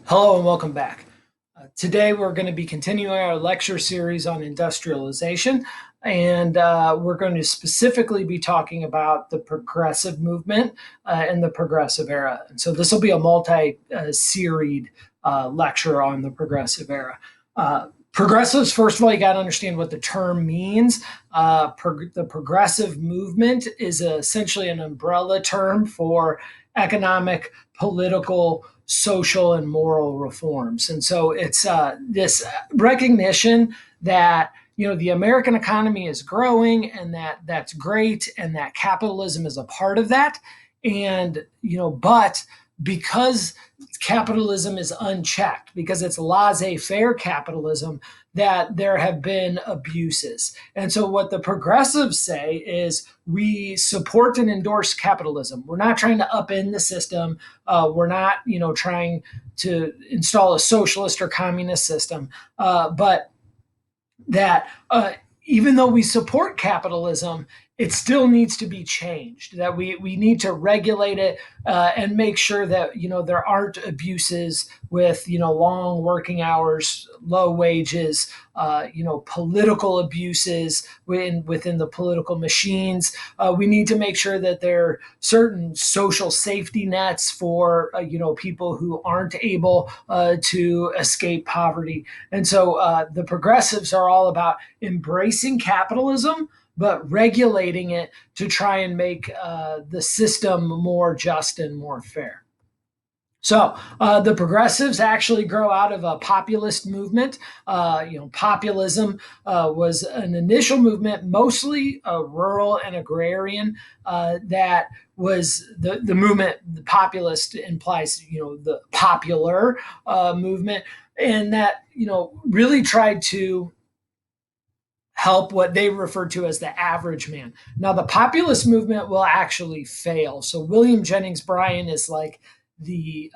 Hello and welcome back. Today we're going to be continuing our lecture series on industrialization, and we're going to specifically be talking about the progressive movement and the progressive era. And so this will be a multi-seried lecture on the progressive era. Progressives, first of all, you got to understand what the term means. The progressive movement is essentially an umbrella term for economic, political, social, and moral reforms. And so it's this recognition that the American economy is growing, and that's great, and that capitalism is a part of that. And but because capitalism is unchecked, because it's laissez-faire capitalism, that there have been abuses. And so what the progressives say is we support and endorse capitalism. We're not trying to upend the system. We're not, trying to install a socialist or communist system. But that even though we support capitalism, it still needs to be changed, that we need to regulate it and make sure that there aren't abuses with long working hours, low wages, political abuses within the political machines. We need to make sure that there are certain social safety nets for people who aren't able to escape poverty. And so the progressives are all about embracing capitalism, but regulating it to try and make the system more just and more fair. So the progressives actually grow out of a populist movement. Populism was an initial movement, mostly rural and agrarian. That was the movement. The populist implies the popular movement, and that really tried to help what they refer to as the average man. Now, the populist movement will actually fail. So William Jennings Bryan is like the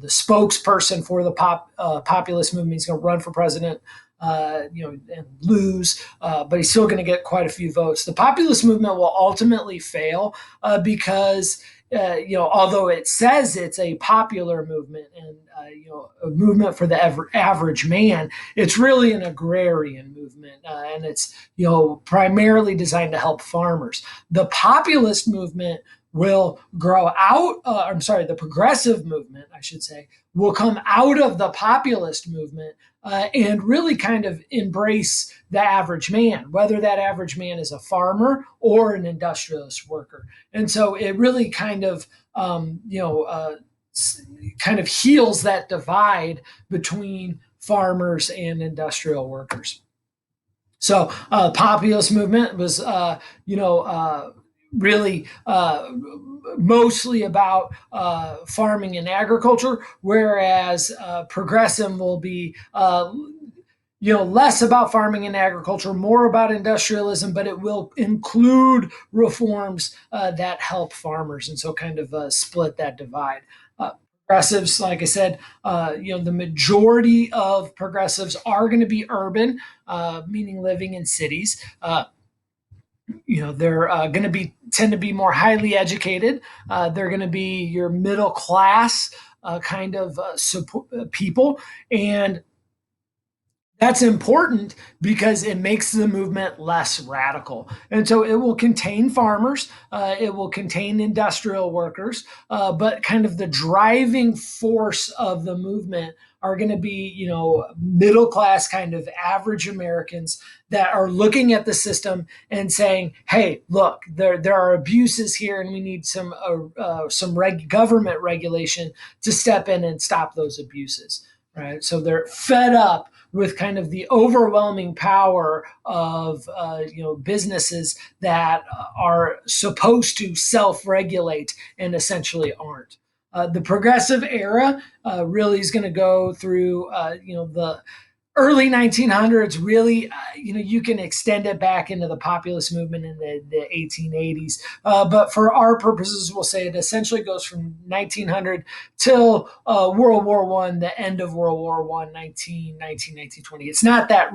spokesperson for the populist movement. He's going to run for president, and lose, but he's still going to get quite a few votes. The populist movement will ultimately fail because although it says it's a popular movement and a movement for the average man, it's really an agrarian movement, and it's primarily designed to help farmers. The populist movement will grow out. The progressive movement, I should say, will come out of the populist movement and really kind of embrace the average man, whether that average man is a farmer or an industrialist worker. And so it really kind of heals that divide between farmers and industrial workers. So populist movement was really mostly about farming and agriculture, whereas progressive will be less about farming and agriculture, more about industrialism, but it will include reforms that help farmers, and so kind of split that divide. Progressives, like I said, the majority of progressives are going to be urban, meaning living in cities. They're going to tend to be more highly educated. They're going to be your middle class people, and that's important because it makes the movement less radical. And so it will contain farmers, it will contain industrial workers, but kind of the driving force of the movement are going to be, middle class kind of average Americans that are looking at the system and saying, "Hey, look, there are abuses here, and we need some government regulation to step in and stop those abuses." Right? So they're fed up with kind of the overwhelming power of businesses that are supposed to self-regulate and essentially aren't. The progressive era really is going to go through the early 1900s. Really, you can extend it back into the populist movement in the 1880s. But for our purposes, we'll say it essentially goes from 1900 till World War One, the end of World War One, 1920. It's not that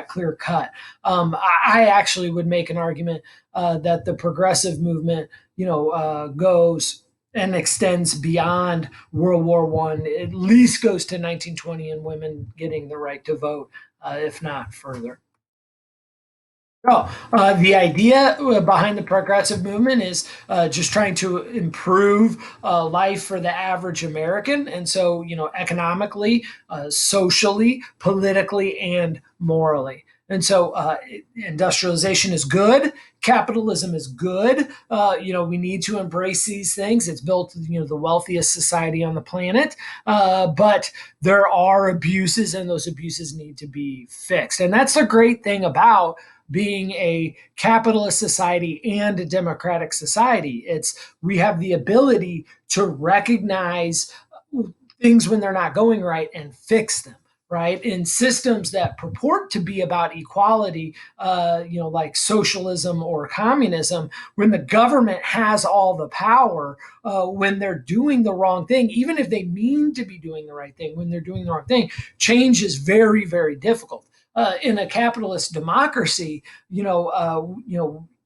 clear cut. I actually would make an argument that the progressive movement, goes and extends beyond World War One. At least goes to 1920 and women getting the right to vote, if not further. Oh, the idea behind the progressive movement is just trying to improve life for the average American. And so, economically, socially, politically, and morally. And so, industrialization is good. Capitalism is good. We need to embrace these things. It's built, the wealthiest society on the planet. But there are abuses, and those abuses need to be fixed. And that's the great thing about being a capitalist society and a democratic society. It's we have the ability to recognize things when they're not going right and fix them. Right, in systems that purport to be about equality, like socialism or communism, when the government has all the power, when they're doing the wrong thing, even if they mean to be doing the right thing, when they're doing the wrong thing, change is very, very difficult. In a capitalist democracy,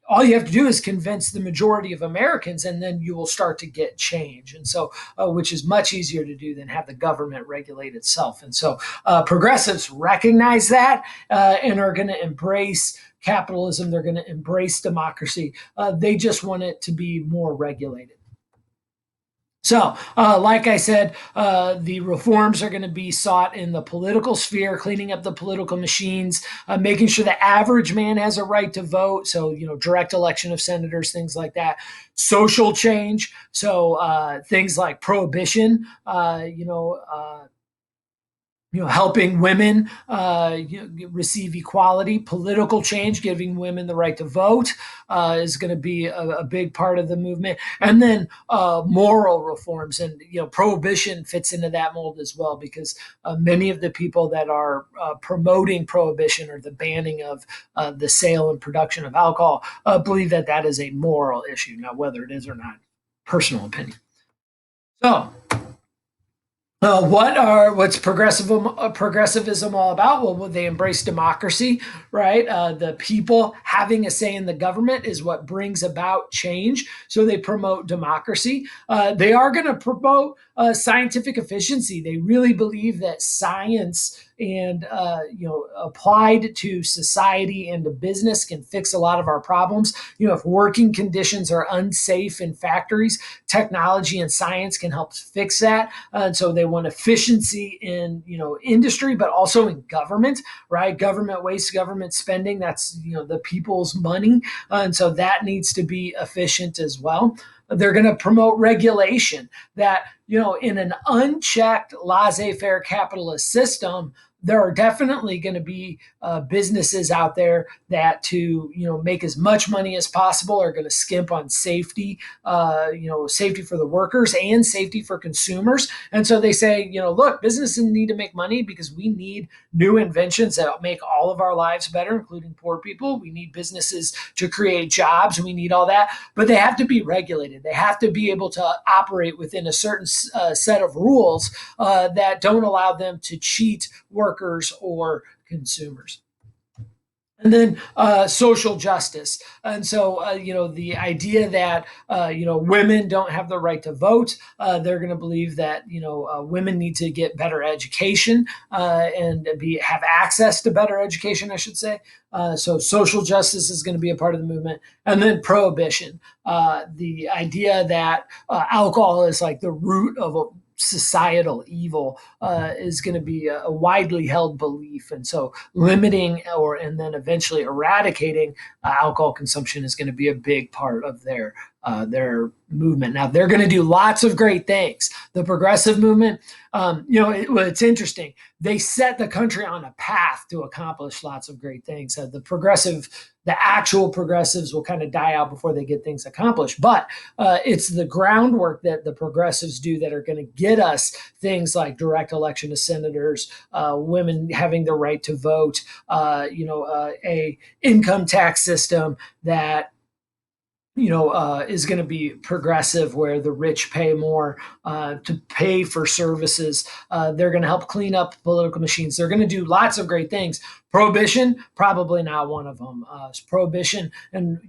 all you have to do is convince the majority of Americans, and then you will start to get change. And so, which is much easier to do than have the government regulate itself. And so, progressives recognize that and are going to embrace capitalism. They're going to embrace democracy. They just want it to be more regulated. So, like I said, the reforms are going to be sought in the political sphere, cleaning up the political machines, making sure the average man has a right to vote. So, direct election of senators, things like that. Social change. So, things like prohibition, helping women receive equality, political change, giving women the right to vote is going to be a big part of the movement, and then moral reforms, and prohibition fits into that mold as well, because many of the people that are promoting prohibition or the banning of the sale and production of alcohol believe that that is a moral issue. Now, whether it is or not, personal opinion. So, what's progressivism all about? Well, they embrace democracy, right? The people having a say in the government is what brings about change. So they promote democracy. They are going to promote scientific efficiency. They really believe that science and applied to society and to business can fix a lot of our problems. If working conditions are unsafe in factories, technology and science can help fix that. And so they want efficiency in industry, but also in government, right? Government waste, government spending. That's the people's money, and so that needs to be efficient as well. They're going to promote regulation that, in an unchecked, laissez faire capitalist system, there are definitely going to be businesses out there that, to make as much money as possible, are going to skimp on safety, safety for the workers and safety for consumers. And so they say, look, businesses need to make money because we need new inventions that make all of our lives better, including poor people. We need businesses to create jobs. We need all that, but they have to be regulated. They have to be able to operate within a certain set of rules that don't allow them to cheat workers or consumers. And then social justice. And so, the idea that, women don't have the right to vote, they're going to believe that, women need to get better education and have access to better education, I should say. So social justice is going to be a part of the movement. And then prohibition, the idea that alcohol is like the root of a societal evil is going to be a widely held belief, and so limiting and then eventually eradicating alcohol consumption is going to be a big part of their movement. Now they're going to do lots of great things. The progressive movement, it's interesting. They set the country on a path to accomplish lots of great things. The actual progressives will kind of die out before they get things accomplished. But it's the groundwork that the progressives do that are going to get us things like direct election of senators, women having the right to vote, a income tax system that is going to be progressive, where the rich pay more to pay for services. They're going to help clean up political machines. They're going to do lots of great things. Prohibition, probably not one of them. Prohibition, and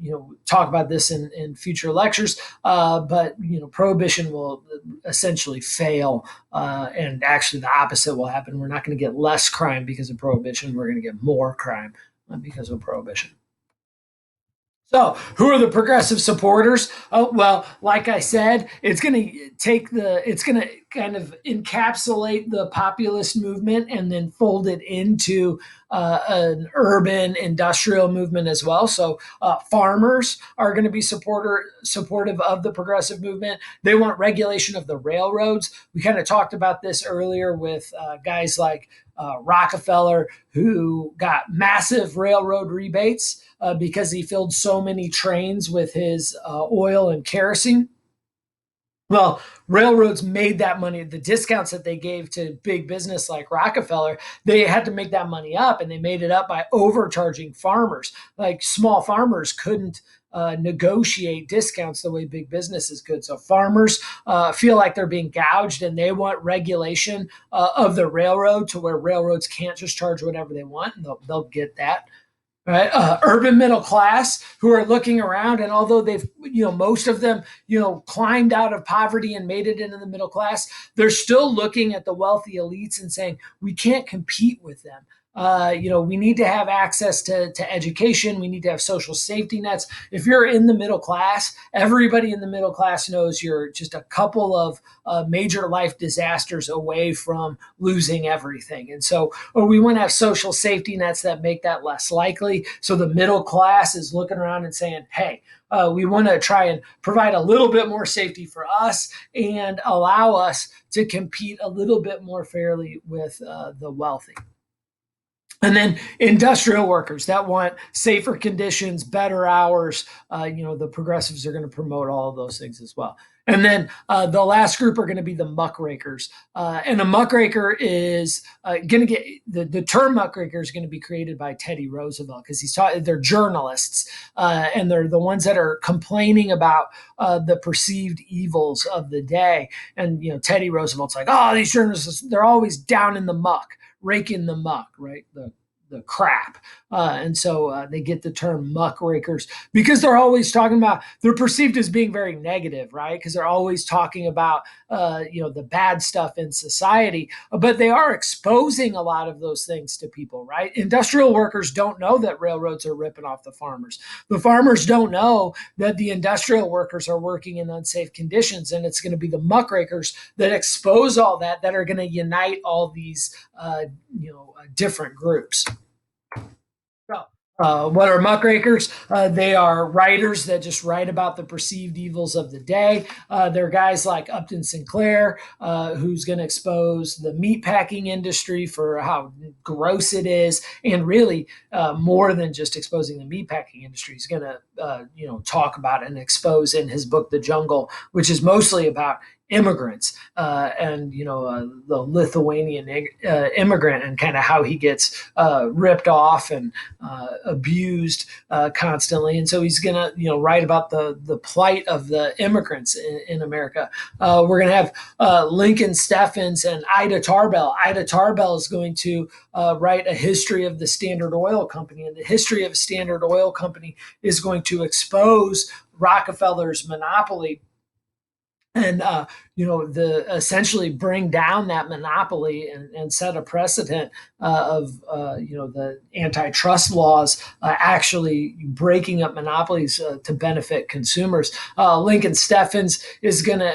talk about this in future lectures. But prohibition will essentially fail, and actually the opposite will happen. We're not going to get less crime because of prohibition. We're going to get more crime because of prohibition. So, who are the progressive supporters? Oh, well, like I said, it's going to kind of encapsulate the populist movement and then fold it into an urban industrial movement as well. So, farmers are going to be supportive of the progressive movement. They want regulation of the railroads. We kind of talked about this earlier with guys like Rockefeller, who got massive railroad rebates because he filled so many trains with his oil and kerosene. Well, railroads made that money. The discounts that they gave to big business like Rockefeller, they had to make that money up, and they made it up by overcharging farmers. Like small farmers couldn't negotiate discounts the way big businesses could. So farmers feel like they're being gouged, and they want regulation of the railroad to where railroads can't just charge whatever they want, and they'll get that. Right, urban middle class who are looking around, and although they've, most of them, climbed out of poverty and made it into the middle class, they're still looking at the wealthy elites and saying we can't compete with them. We need to have access to education. We need to have social safety nets. If you're in the middle class, everybody in the middle class knows you're just a couple of major life disasters away from losing everything. And so we want to have social safety nets that make that less likely. So the middle class is looking around and saying, hey, we want to try and provide a little bit more safety for us and allow us to compete a little bit more fairly with the wealthy. And then industrial workers that want safer conditions, better hours. The progressives are going to promote all of those things as well. And then the last group are going to be the muckrakers. And a muckraker is going to get the term muckraker is going to be created by Teddy Roosevelt, because they're journalists, and they're the ones that are complaining about the perceived evils of the day. And Teddy Roosevelt's like, oh, these journalists, they're always down in the muck, raking the muck, right? The crap. And so they get the term muckrakers because they're always talking about, they're perceived as being very negative, right? Because they're always talking about, the bad stuff in society, but they are exposing a lot of those things to people, right? Industrial workers don't know that railroads are ripping off the farmers. The farmers don't know that the industrial workers are working in unsafe conditions. And it's going to be the muckrakers that expose all that are going to unite all these, different groups. What are muckrakers? They are writers that just write about the perceived evils of the day. They're guys like Upton Sinclair, who's going to expose the meatpacking industry for how gross it is, and really more than just exposing the meatpacking industry. He's going to, talk about and expose in his book, The Jungle, which is mostly about immigrants and the Lithuanian immigrant, and kind of how he gets ripped off and abused constantly. And so he's going to write about the plight of the immigrants in America. We're going to have Lincoln Steffens and Ida Tarbell. Ida Tarbell is going to write a history of the Standard Oil Company, and the history of Standard Oil Company is going to expose Rockefeller's monopoly and essentially bring down that monopoly and set a precedent of the antitrust laws actually breaking up monopolies to benefit consumers. Lincoln Steffens is going to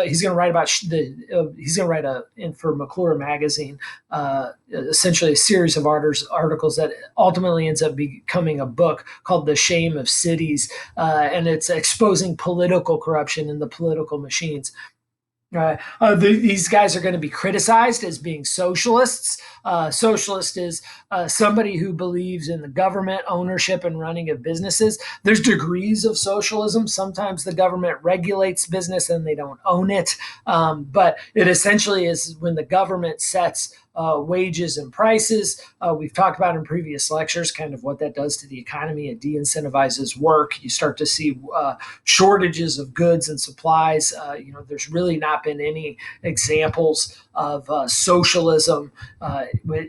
he's going to write about he's going to write for McClure magazine essentially a series of articles that ultimately ends up becoming a book called The Shame of Cities, and it's exposing political corruption in the political machines. These guys are going to be criticized as being socialists, Socialist is somebody who believes in the government ownership and running of businesses. There's degrees of socialism. Sometimes the government regulates business and they don't own it. But it essentially is when the government sets wages and prices. We've talked about in previous lectures kind of what that does to the economy. It de-incentivizes work. You start to see shortages of goods and supplies. There's really not been any examples of socialism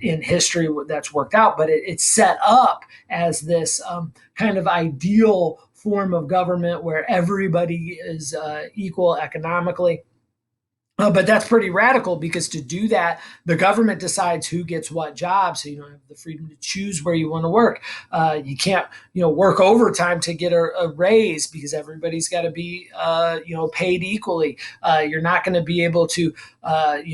in history that's worked out, but it's set up as this kind of ideal form of government where everybody is equal economically. But that's pretty radical because to do that, the government decides who gets what job. So you don't have the freedom to choose where you want to work. You can't, work overtime to get a raise because everybody's got to be, paid equally. You're not going to be able to,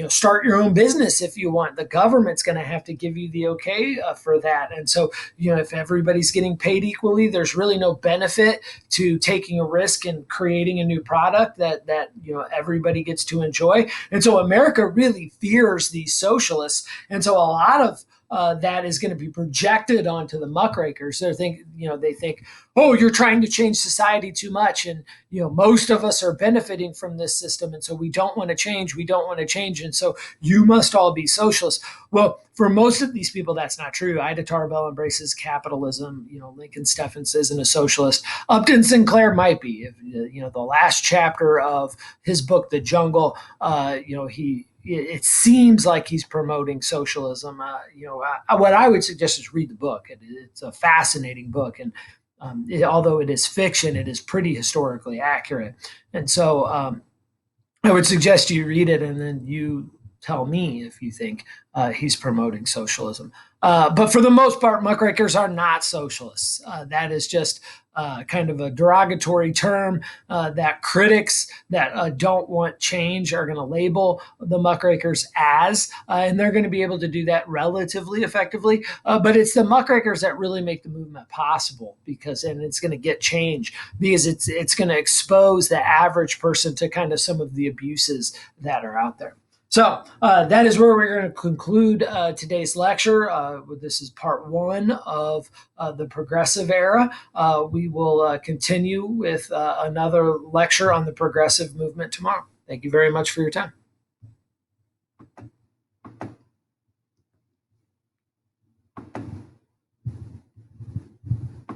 start your own business if you want. The government's going to have to give you the okay for that. And so, if everybody's getting paid equally, there's really no benefit to taking a risk and creating a new product that everybody gets to enjoy. And so America really fears these socialists. And so a lot of that is going to be projected onto the muckrakers. They think, oh, you're trying to change society too much, and most of us are benefiting from this system, and so we don't want to change. We don't want to change, and so you must all be socialists. Well, for most of these people, that's not true. Ida Tarbell embraces capitalism. Lincoln Steffens isn't a socialist. Upton Sinclair might be. The last chapter of his book, The Jungle, it seems like he's promoting socialism. What I would suggest is read the book. It's a fascinating book, and although it is fiction, it is pretty historically accurate. And so I would suggest you read it, and then you tell me if you think he's promoting socialism. But for the most part, muckrakers are not socialists. That is just kind of a derogatory term that critics that don't want change are going to label the muckrakers as, and they're going to be able to do that relatively effectively. But it's the muckrakers that really make the movement possible and it's going to get change because it's going to expose the average person to kind of some of the abuses that are out there. So that is where we're going to conclude today's lecture. This is part one of the progressive era. We will continue with another lecture on the progressive movement tomorrow. Thank you very much for your time.